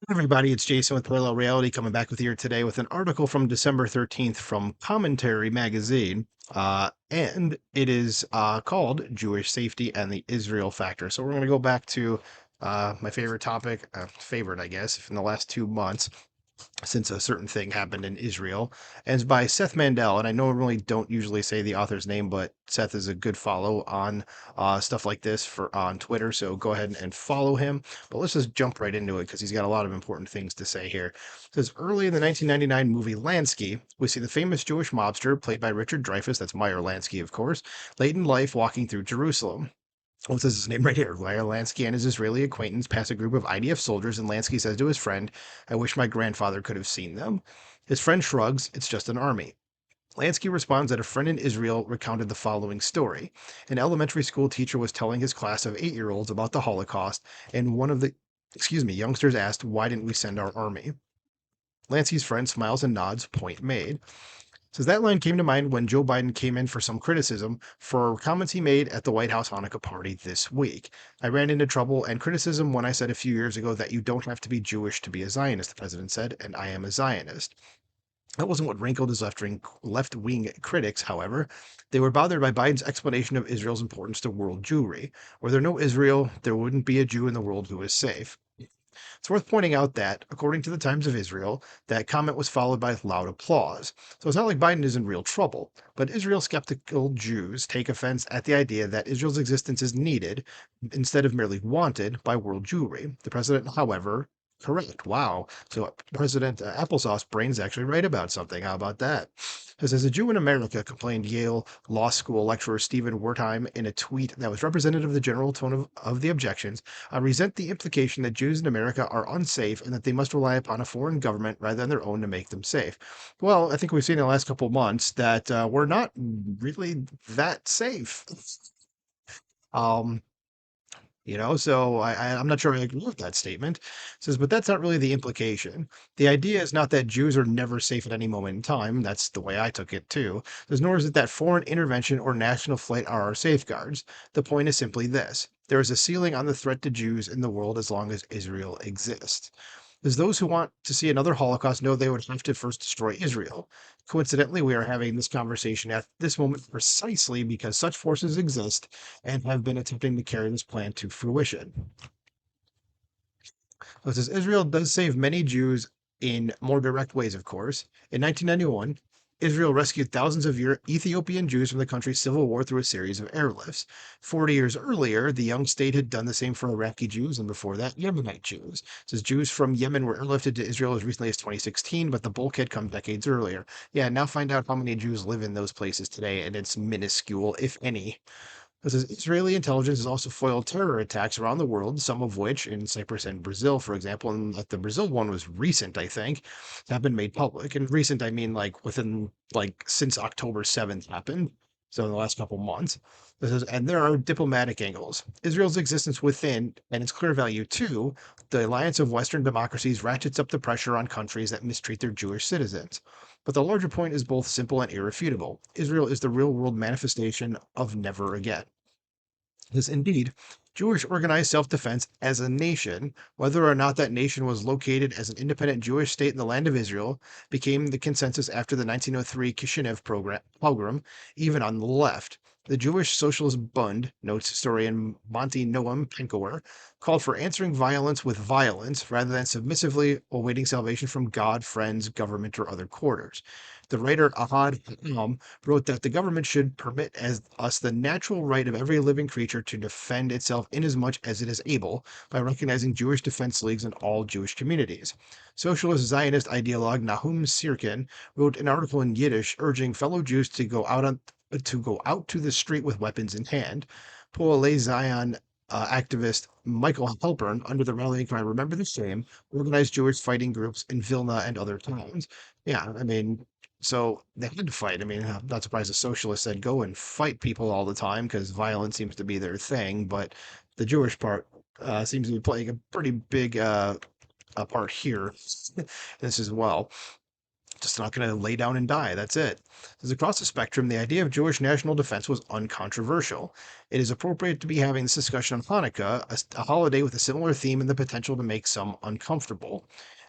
Everybody, it's Jason with Parallel Reality coming back with you today with an article from December 13th from Commentary Magazine. And it is called Jewish Safety and the Israel Factor. So we're going to go back to my favorite topic, favorite, I guess, in the last 2 months since a certain thing happened in Israel. And it's by Seth Mandel. And I normally don't usually say the author's name, but Seth is a good follow on stuff like this for on Twitter. So go ahead and follow him. But let's just jump right into it because he's got a lot of important things to say here. It says early in the 1999 movie Lansky, we see the famous Jewish mobster played by Richard Dreyfuss, that's Meyer Lansky, of course, late in life walking through Jerusalem. Well, it says his name right here. Meyer Lansky and his Israeli acquaintance pass a group of IDF soldiers, and Lansky says to his friend, I wish my grandfather could have seen them. His friend shrugs, it's just an army. Lansky responds that a friend in Israel recounted the following story. An elementary school teacher was telling his class of 8-year-olds about the Holocaust, and one of the youngsters asked, why didn't we send our army? Lansky's friend smiles and nods, point made. Says that line came to mind when Joe Biden came in for some criticism for comments he made at the White House Hanukkah party this week. I ran into trouble and criticism when I said a few years ago that you don't have to be Jewish to be a Zionist, the president said, and I am a Zionist. That wasn't what rankled his left-wing critics, however. They were bothered by Biden's explanation of Israel's importance to world Jewry. Were there no Israel, there wouldn't be a Jew in the world who is safe. It's worth pointing out that, according to the Times of Israel, that comment was followed by loud applause. So it's not like Biden is in real trouble, but Israel skeptical Jews take offense at the idea that Israel's existence is needed instead of merely wanted by world Jewry. The president, however, correct. Wow. So President Applesauce Brain's actually right about something. How about that? Because as a Jew in America, complained Yale Law School lecturer Stephen Wertheim in a tweet that was representative of the general tone of the objections, I resent the implication that Jews in America are unsafe and that they must rely upon a foreign government rather than their own to make them safe. Well, I think we've seen in the last couple of months that we're not really that safe. Um, so I'm not sure I agree with that statement. It says, but that's not really the implication. The idea is not that Jews are never safe at any moment in time. That's the way I took it too. Says, nor is it that foreign intervention or national flight are our safeguards. The point is simply this. There is a ceiling on the threat to Jews in the world as long as Israel exists. As those who want to see another Holocaust know they would have to first destroy Israel. Coincidentally, we are having this conversation at this moment precisely because such forces exist and have been attempting to carry this plan to fruition. So it says Israel does save many Jews in more direct ways, of course. In 1991, Israel rescued thousands of Ethiopian Jews from the country's civil war through a series of airlifts. 40 years earlier, the young state had done the same for Iraqi Jews, and before that, Yemenite Jews. It says Jews from Yemen were airlifted to Israel as recently as 2016, but the bulk had come decades earlier. Yeah, now find out how many Jews live in those places today, and it's minuscule, if any. This is Israeli intelligence has also foiled terror attacks around the world, some of which in Cyprus and Brazil, for example, and the Brazil one was recent, I think, have been made public. And recent, I mean like within since October 7th happened. So in the last couple months. And there are diplomatic angles. Israel's existence within and its clear value too, the alliance of Western democracies ratchets up the pressure on countries that mistreat their Jewish citizens. But the larger point is both simple and irrefutable. Israel is the real world manifestation of never again. Is indeed Jewish organized self defense as a nation, whether or not that nation was located as an independent Jewish state in the land of Israel, became the consensus after the 1903 Kishinev pogrom, even on the left. The Jewish Socialist Bund, notes historian Monty Noam Penkower, called for answering violence with violence rather than submissively awaiting salvation from God, friends, government, or other quarters. The writer Ahad Ha'am wrote that the government should permit as us the natural right of every living creature to defend itself inasmuch as it is able by recognizing Jewish defense leagues in all Jewish communities. Socialist Zionist ideologue Nahum Sirkin wrote an article in Yiddish urging fellow Jews to go out to the street with weapons in hand. Poale Zion activist Michael Halpern, under the rallying cry "Remember the Shame," organized Jewish fighting groups in Vilna and other towns. Yeah, I mean, so they had to fight. I mean, I'm not surprised the socialists said go and fight people all the time because violence seems to be their thing. But the Jewish part seems to be playing a pretty big a part here. This as well. just not going to lay down and die. That's it. As across the spectrum, the idea of Jewish national defense was uncontroversial. It is appropriate to be having this discussion on Hanukkah, a holiday with a similar theme and the potential to make some uncomfortable.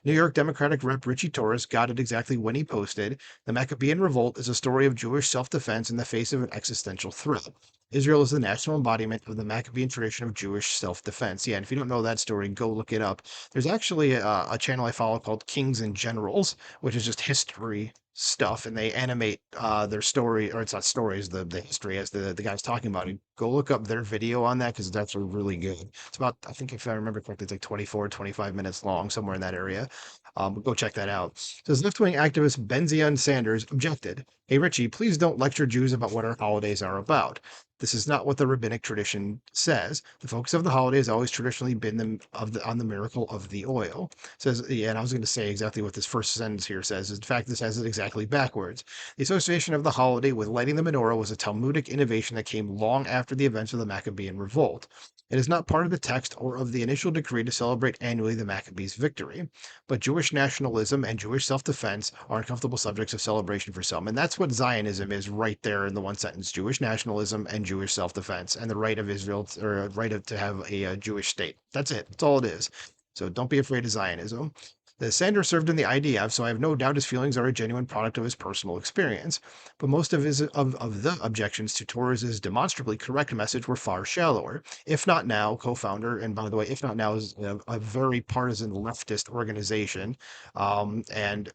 New York Democratic Rep. Richie Torres got it exactly when he posted, "The Maccabean Revolt is a story of Jewish self-defense in the face of an existential threat. Israel is the national embodiment of the Maccabean tradition of Jewish self-defense." Yeah, and if you don't know that story, go look it up. There's actually a channel I follow called Kings and Generals, which is just history stuff, and they animate their story, or it's not stories, the history as the guy's talking about it. Go look up their video on that because that's really good. It's about, I think if I remember correctly, it's like 24, 25 minutes long, somewhere in that area. Go check that out. Says left-wing activist Benzion Sanders objected. "Hey Richie, please don't lecture Jews about what our holidays are about. This is not what the rabbinic tradition says. The focus of the holiday has always traditionally been on the miracle of the oil." Says, yeah, and I was going to say exactly what this first sentence here says. In fact, this has it exactly backwards. "The association of the holiday with lighting the menorah was a Talmudic innovation that came long after the events of the Maccabean revolt. It is not part of the text or of the initial decree to celebrate annually the Maccabees' victory. But Jewish nationalism and Jewish self-defense are uncomfortable subjects of celebration for some." And that's what Zionism is right there in the one sentence: Jewish nationalism and Jewish self-defense, and the right of Israel, or to have a Jewish state. That's it. That's all it is. So don't be afraid of Zionism. The Sanders served in the IDF, so I have no doubt his feelings are a genuine product of his personal experience. But most of the objections to Torres's demonstrably correct message were far shallower. If Not Now, co-founder, and by the way, If Not Now is a very partisan leftist organization, and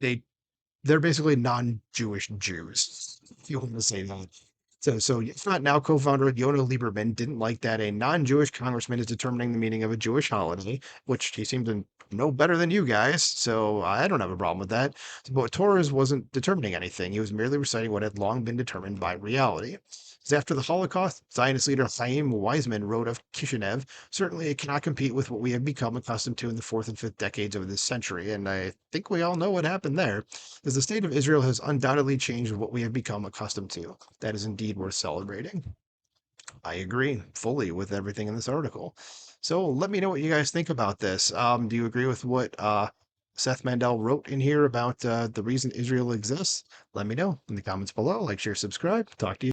they they're basically non-Jewish Jews, if you want to say that. So If Not Now co-founder Yona Lieberman didn't like that a non-Jewish congressman is determining the meaning of a Jewish holiday, which he seemed to know better than you guys. So I don't have a problem with that. But Torres wasn't determining anything. He was merely reciting what had long been determined by reality. After the Holocaust, Zionist leader Chaim Weizmann wrote of Kishinev, "Certainly it cannot compete with what we have become accustomed to in the fourth and fifth decades of this century." And I think we all know what happened there, as the state of Israel has undoubtedly changed what we have become accustomed to. That is indeed worth celebrating. I agree fully with everything in this article. So let me know what you guys think about this. Do you agree with what Seth Mandel wrote in here about the reason Israel exists? Let me know in the comments below. Like, share, subscribe. Talk to you.